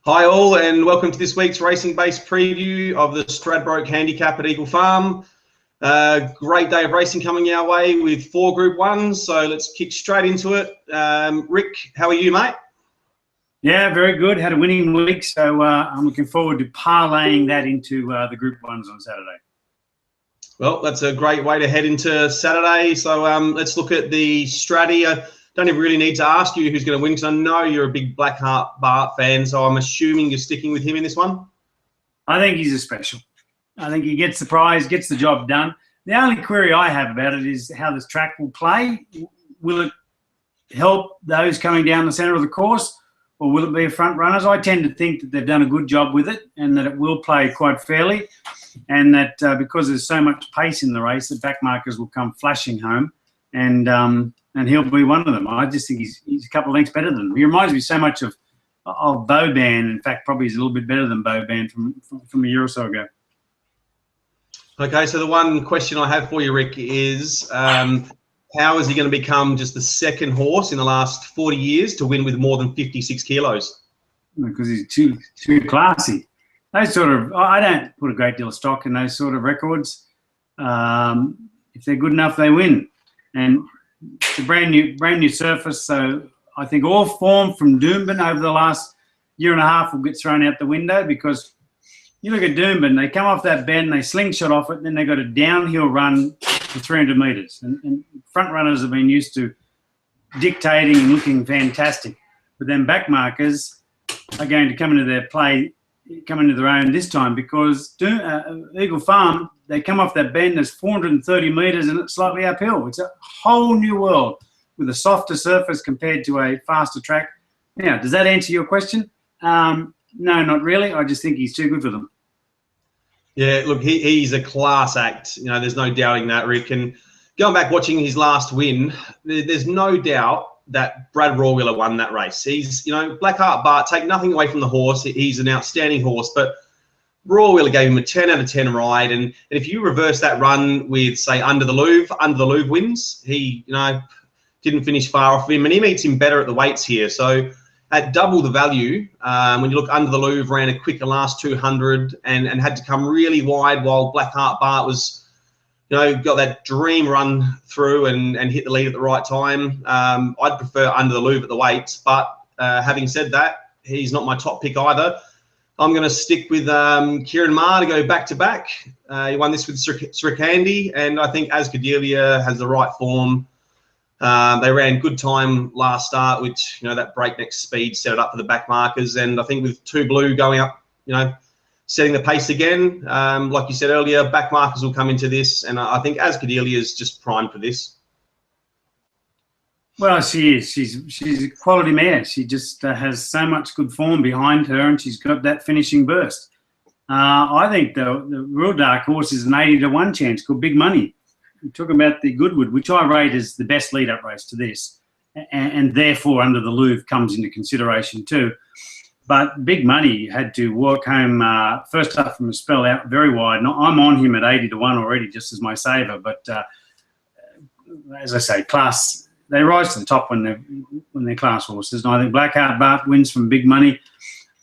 Hi all, and welcome to this week's racing-based preview of the Stradbroke Handicap at Eagle Farm. Great day of racing coming our way with 4 Group 1s, so let's kick straight into it. Rick, how are you, mate? Yeah, very good. Had a winning week, so I'm looking forward to parlaying that into the Group 1s on Saturday. Well, that's a great way to head into Saturday. So let's look at the Straddy. Don't even really need to ask you who's going to win because I know you're a big Blackheart Bart fan, so I'm assuming you're sticking with him in this one. I think he's a special. I think he gets the prize, gets the job done. The only query I have about it is how this track will play. Will it help those coming down the centre of the course, or will it be a front runners? I tend to think that they've done a good job with it and that it will play quite fairly, and that because there's so much pace in the race, the backmarkers will come flashing home, and he'll be one of them. I just think he's a couple of lengths better than them. He reminds me so much of Boban. In fact, probably he's a little bit better than Boban from a year or so ago. Okay, so the one question I have for you, Rick, is how is he going to become just the second horse in the last 40 years to win with more than 56 kilos? Because he's too classy. Those sort of, I don't put a great deal of stock in those sort of records. If they're good enough, they win. And it's a brand new surface, so I think all form from Doomben over the last year and a half will get thrown out the window, because you look at Doomben, they come off that bend, they slingshot off it, then they got a downhill run for 300 metres. And front runners have been used to dictating and looking fantastic. But then backmarkers are going to come into their own this time, because Eagle Farm, they come off that bend, there's 430 metres and it's slightly uphill. It's a whole new world with a softer surface compared to a faster track. Now, does that answer your question? No, not really. I just think he's too good for them. Yeah, look, he's a class act. You know, there's no doubting that, Rick. And going back watching his last win, there's no doubt that Brad Rawiller won that race. He's, Blackheart Bart, take nothing away from the horse. He's an outstanding horse, but Rawiller gave him a 10 out of 10 ride. And if you reverse that run with, say, Under the Louvre wins, he, didn't finish far off him, and he meets him better at the weights here. So at double the value, when you look, Under the Louvre ran a quicker last 200 and had to come really wide, while Blackheart Bart was, got that dream run through and hit the lead at the right time. I'd prefer Under the Louvre at the weights, but having said that, he's not my top pick either. I'm going to stick with Kieran Maher to go back-to-back. He won this with Srikandi, and I think Ascadelia has the right form. They ran good time last start, which, that breakneck speed set it up for the back markers. And I think with Two Blue going up, setting the pace again, like you said earlier, back markers will come into this. And I think Ascadelia is just primed for this. Well, she is. She's a quality mare. She just has so much good form behind her, and she's got that finishing burst. I think the real dark horse is an 80-to-1 chance called Big Money. We talk about the Goodwood, which I rate as the best lead-up race to this, and therefore Under the Louvre comes into consideration too. But Big Money had to walk home first up from a spell out very wide. And I'm on him at 80-to-1 already, just as my saver. But as I say, class. They rise to the top when they're class horses. And I think Blackheart Bart wins from Big Money.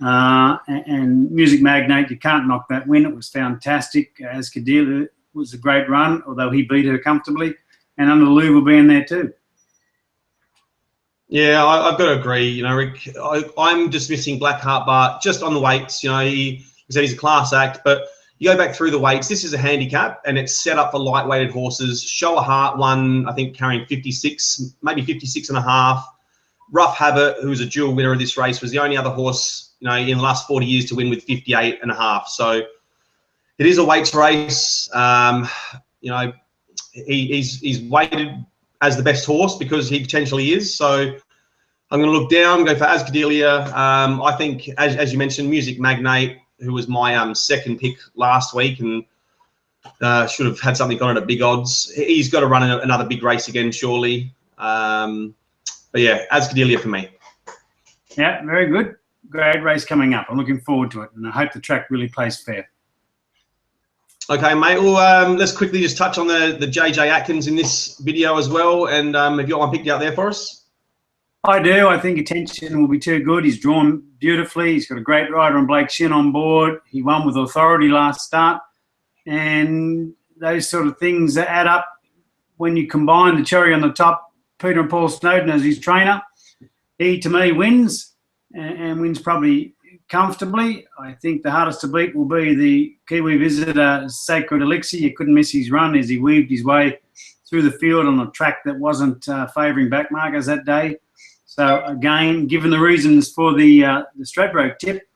And Music Magnate, you can't knock that win. It was fantastic. Ascadelia was a great run, although he beat her comfortably. And Under the Louvre will be in there too. Yeah, I've got to agree. Rick, I'm dismissing Blackheart Bart just on the weights. He said he's a class act, but you go back through the weights, this is a handicap, and it's set up for lightweighted horses. Show a Heart won, I think, carrying 56, maybe 56 and a half. Rough Habit, who was a dual winner of this race, was the only other horse, in the last 40 years to win with 58 and a half. So it is a weights race. He's weighted as the best horse because he potentially is. So I'm going to look down, go for Ascadelia. I think, as you mentioned, Music Magnate, who was my second pick last week and should have had something on it at big odds. He's got to run another big race again, surely. But yeah, Ascadelia for me. Yeah, very good. Great race coming up. I'm looking forward to it, and I hope the track really plays fair. Okay, mate. Well, let's quickly just touch on the JJ Atkins in this video as well. And have you got one picked out there for us? I do. I think Attention will be too good. He's drawn beautifully. He's got a great rider on Blake Shin on board. He won with authority last start. And those sort of things that add up when you combine the cherry on the top, Peter and Paul Snowden as his trainer. He, to me, wins and wins probably comfortably. I think the hardest to beat will be the Kiwi visitor, Sacred Elixir. You couldn't miss his run as he weaved his way through the field on a track that wasn't favouring backmarkers that day. So, again, given the reasons for the Stradbroke tip,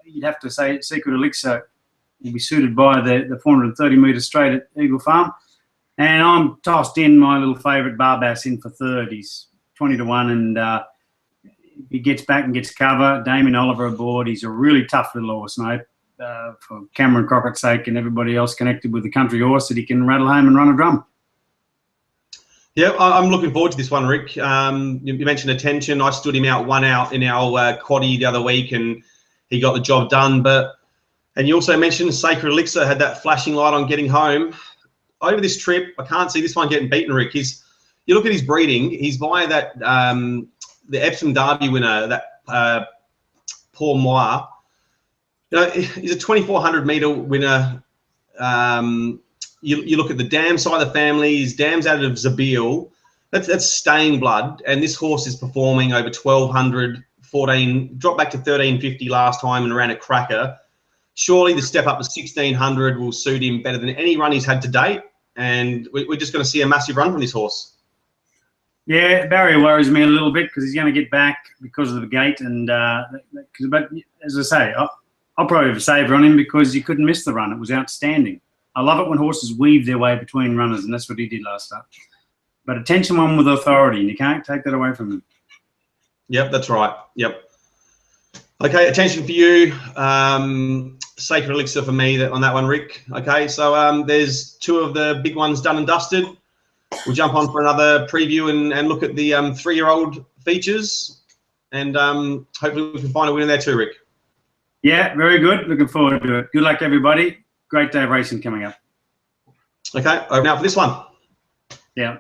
you'd have to say Secret Elixir will be suited by the 430-metre straight at Eagle Farm. And I'm tossed in my little favourite Barbass in for third. He's 20-1, and if he gets back and gets cover, Damien Oliver aboard. He's a really tough little horse, mate, for Cameron Crockett's sake and everybody else connected with the country horse that he can rattle home and run a drum. Yeah, I'm looking forward to this one, Rick. You mentioned Attention. I stood him out 1 out in our quaddie the other week, and he got the job done. And you also mentioned Sacred Elixir had that flashing light on getting home. Over this trip, I can't see this one getting beaten, Rick. You look at his breeding, he's by that the Epsom Derby winner, that Paul Moir. You know, he's a 2,400-metre winner. You look at the dam side of the family, his dam's out of Zabeel. That's staying blood, and this horse is performing over 1,200, 14, dropped back to 1,350 last time and ran a cracker. Surely the step up to 1,600 will suit him better than any run he's had to date, and we're just going to see a massive run from this horse. Yeah, Barrier worries me a little bit because he's going to get back because of the gate, and but as I say, I'll probably have a saver on him because he couldn't miss the run. It was outstanding. I love it when horses weave their way between runners, and that's what he did last start. But Attention won with authority, and you can't take that away from him. Yep, that's right. Yep. Okay, Attention for you. Sacred Elixir for me on that one, Rick. Okay, so there's 2 of the big ones done and dusted. We'll jump on for another preview and look at the 3-year-old features, and hopefully we can find a winner there too, Rick. Yeah, very good. Looking forward to it. Good luck, everybody. Great day of racing coming up. Okay, over now for this one. Yeah.